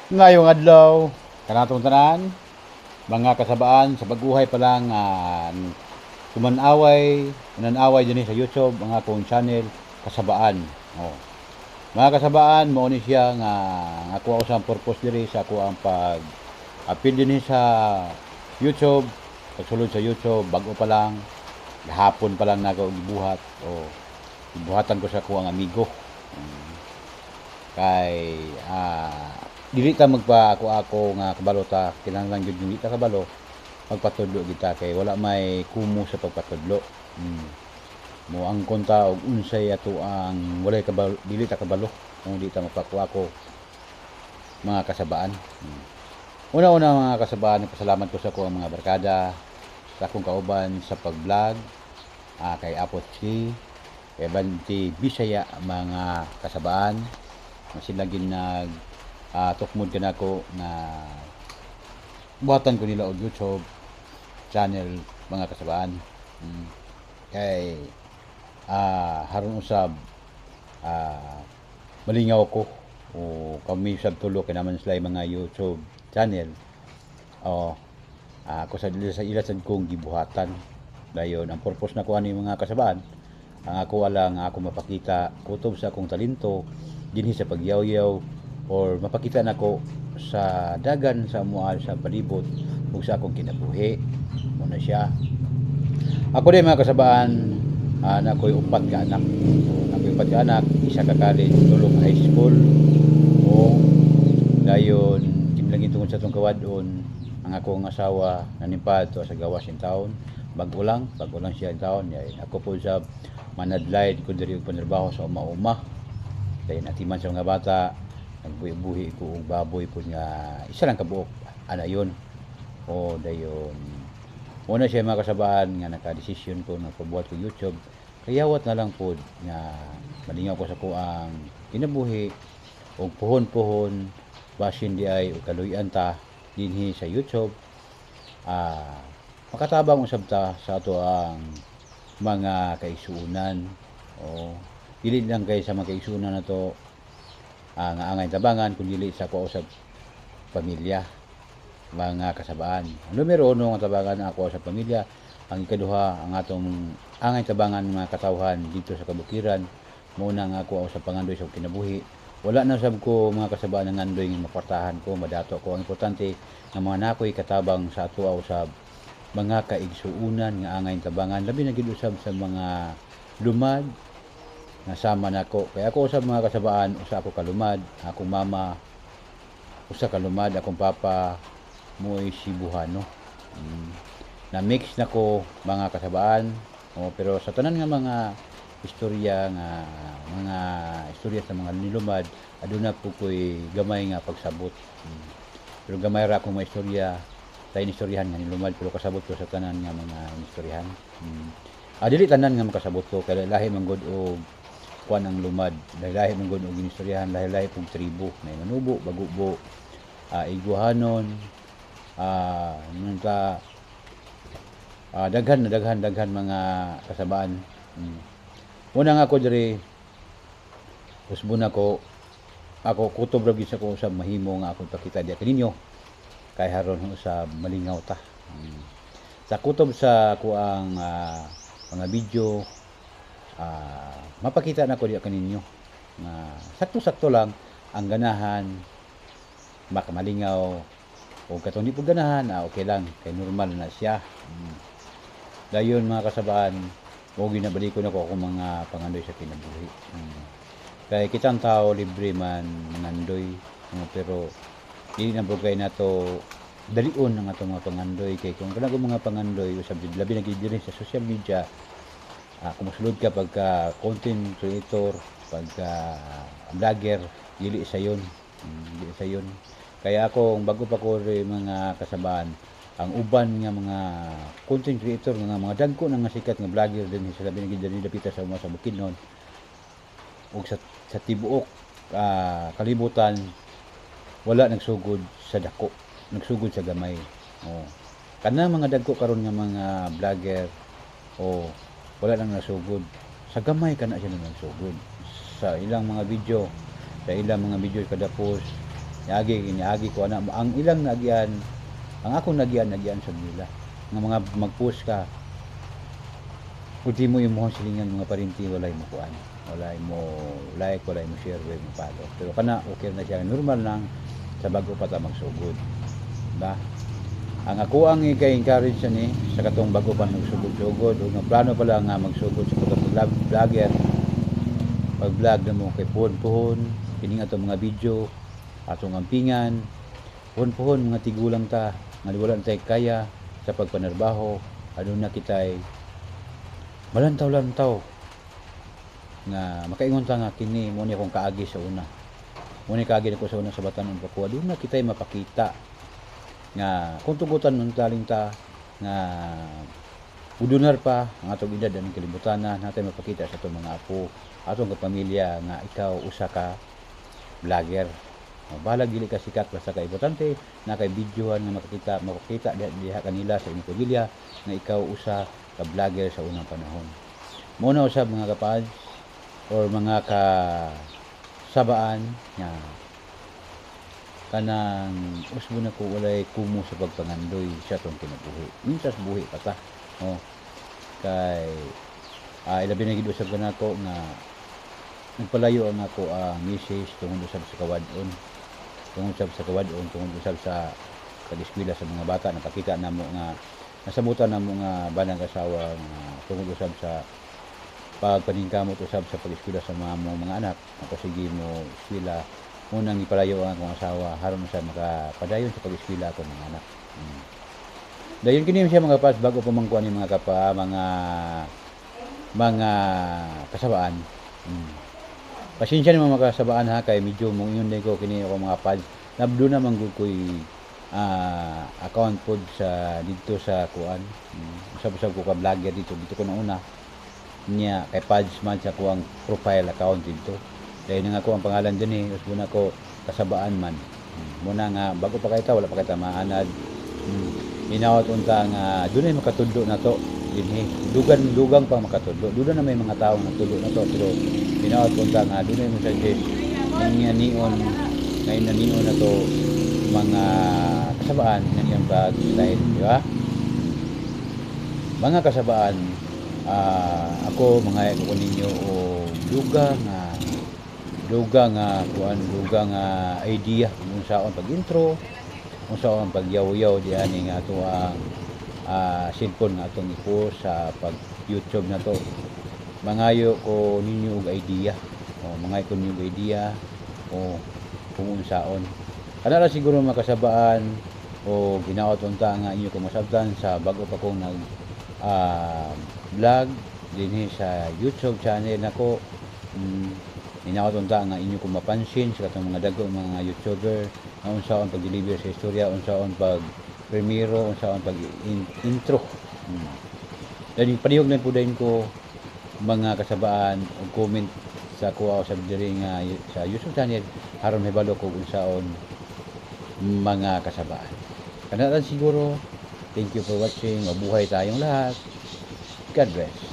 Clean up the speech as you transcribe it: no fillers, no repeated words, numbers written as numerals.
Ngayong adlaw, kanatong tanan, mga kasabaan sa pagbuhay pa lang mananaway din sa YouTube ang akong channel kasabaan. Oh. Mga kasabaan, mao ni siya nga ako usang purpose diri sa ako ang pag appeal din sa YouTube, pagsulod sa YouTube bago pa lang, hapon pa lang nako gibuhat o gibuhatan ko sa ako ang amigo. Kay dili ta magpa ako nga kabalo ta kinahanglan gyud dili ta kabalo magpatudlo kita kay wala may kumo sa pagpatudlo. Mo ang konta og unsay ato ang walay kabalo dili ta kabalo kung di ta magpakuha ko mga kasabaan. Una-una mga kasabaan, pasalamat ko sa ko ang mga barkada sa akong kauban sa pag-vlog kay Apot C, kay Banti Bisaya mga kasabaan. Sila ginag tukmod ka na ko na buhatan ko nila og YouTube channel mga kasabaan. Kay haron usab malingaw ko o kami sab tulo kay naman sila mga YouTube channel o ako sa ila sad kong gibuhatan dayon ang purpose na ko ani mga kasabaan ang ako alang ako mapakita kutob sa akong talento dinhi sa pagyaw-yaw or mapakita nako sa dagan sa mua sa palibot ug sa akong kinabuhi muna siya. Ako din mga kasabaan nakoy upat ka anak. Nakoy upat ka anak, isa ka college, tulong high school. O dayon kimlangin tungod sa tong kawadon ang akong asawa nanimpad to sa gawas in town. Bago lang siya in town. Ako po sa manadlayd ko diri og panarbaho sa uma-uma. Dayon atiman sa mga bata nagbuhi-buhi ko og baboy po nga isa lang kabuok ana yon o dayon una siya mga kasabaan nga naka-desisyon ko na pagbuhat ko YouTube kayawat na lang po nga malingaw ko sa kuang kinabuhi og puhon-puhon basin di ay og kaluy-an ta dinhi sa YouTube makatabang usab ta sa ato ang mga kaigsuonan o dili lang kay sa mga kaigsuonan nato nga angay tabangan kundi dili sa ko sa pamilya mga kasabaan. Numero 1 nga tabangan ako sa pamilya, ang ikaduha ang atong angay tabangan mga katawhan dito sa kabukiran. Muna nga ako sa pangandoy sa kinabuhi. Wala na sab ko mga kasabaan nga andoy nga maportahan ko, madato ko. Ang importante nga mga nakoy katabang sa ato sa mga kaigsuunan nga angay tabangan labi na gid usab sa mga lumad nasama nako kay ako usab mga kasabaan usa ako kalumad akong mama usa kalumad akong papa mo'y Cebuano na mix nako mga kasabaan pero sa tanan nga mga istorya sa mga nilumad aduna po ko'y gamay nga pagsabot pero gamay ra akong mga istorya sa inistoryahan nga nilumad pero kasabot ko sa tanan nga mga inistoryahan dili tanan nga makasabot ko kay lahi man gud og kuan ang lumad lahi man gud og inistoryahan lahi pug tribo may manubo bagubo iguhanon nunta daghan mga kasabaan una nga ako diri usbon ako kutob ra gyud sa ko usab mahimo nga akong pakita diha kaninyo kay haron usab malingaw ta sa kutob sa kuang mga video mapakita na ko diya kaninyo na sakto-sakto lang ang ganahan makamalingaw o katong di po ganahan okay lang kay normal na siya dayon mga kasabaan o ginabalik ko na ko akong mga pangandoy sa kinabuhi kay kitang tao libre man mangandoy pero dili na bugay nato dalion ang atong mga pangandoy kay kung kanang mga pangandoy usab labi na gid sa social media kung masulod ka pagka content creator, pagka vlogger, dili sa yun. Kaya ako, bago pa ko rin mga kasabaan, ang uban nga mga content creator, nga mga dagko na nga sikat nga vlogger din sa labi ng dapita sa mga sa Bukidnon, o sa tibuok kalibutan, wala nagsugod sa dako, nagsugod sa gamay. Kana mga dagko karon nga mga vlogger, wala lang nasugod sa gamay kana siya nagsugod sa ilang mga video kada post niagi ko ana ang ilang nagian, ang akong nagian sa nila nga mga mag-post ka kung di mo imong silingan mga parinti walay mo kuan, walay mo like, walay mo share, walay mo follow, pero kana okay na siya, normal lang sa bago pa ta magsugod, ba? Ang ako ang ika-encourage ni sa katong bago pa magsugod-sugod o nga plano pala nga magsugod sa katong vlogger, pag-vlog na mo kay puhon-puhon kining atong mga video atong ampingan, puhon-puhon mga tigulang ta nga wala tay kaya sa pagpanarbaho, aduna kitay malantaw-lantaw nga makaingon ta nga kini mo ni akong kaagi sa una, mo ni kaagi nako sa una sa batanon pa ko, aduna kitay mapakita nga kung tugutan nun taling ta nga udunar pa ang atong edad ang kalibutan na natin mapakita sa atong mga apo, atong kapamilya nga ikaw usa ka vlogger. Balag dili ka sikat basta ka importante na kay videohan nga mapakita diha kanila sa inyong pamilya nga ikaw usa ka vlogger sa unang panahon. Muna usab mga kapads or mga kasabaan nga kanang usbo na ko walay kumo sa pagpangandoy sa atong kinabuhi. Minsan sa buhi pa ta. Oh. Kay ilabi na gid usab kanako nga nagpalayo ang ako message tungod usab sa kawadon. Tungod usab sa kawadon, tungod usab sa pag-eskwela sa mga bata, napakita namo nga nasabutan namo nga banang asawa nga tungod usab sa pagpaningkamot usab sa pag-eskwela sa mga anak. Ako sige mo eskwela unang ipalayo ang akong asawa haron sa makapadayon sa pag-eskwela ko mga anak. Dayon kini siya mga pas bago pa mangkuan ni mga kapa mga kasabaan. Pasensya ni mga kasabaan ha kay medyo mong ingon din ko kini ako mga pads. Nabdo na man gud koy account pod sa dito sa kuan. Usab-usab ko ka vlogger dito ko na una niya kay pads man sa kuang profile account dito. Dahil nga ako ang pangalan din eh, usbo na ko kasabaan man. Muna nga, bago pa kita, wala pa kita maanad. Inawat unta nga, doon ay makatudlo na to. Dugang pa makatudlo. Doon na may mga tao nga tudlo na to. Pero inawat unta nga, doon ay suggest nion na to mga kasabaan na niyang pag-style. Di ba? Mga kasabaan, ako mga ko ninyo o dugang idea kung saan pag-intro, kung saan pag-yaw-yaw diyan nga ato ang cellphone nga atong ipo sa pag-YouTube na to. Mangayo ko ninyo og idea. Mangayo ko ninyo og idea o kung saan. Kana ra siguro makasabaan o ginaot unta nga inyo ko masabtan sa bago pa kong nag vlog dinhi sa YouTube channel nako. Inawat unta nga inyo kung mapansin sa katong mga dagko mga YouTuber na unsaon pag-deliver sa istorya, unsaon pag-primero, unsaon pag-intro. Dahil palihog na po din ko mga kasabaan o comment sa kuha sa diri nga sa YouTube channel aron mahibalo ko unsaon mga kasabaan. Kana siguro. Thank you for watching. Mabuhay tayong lahat. God bless.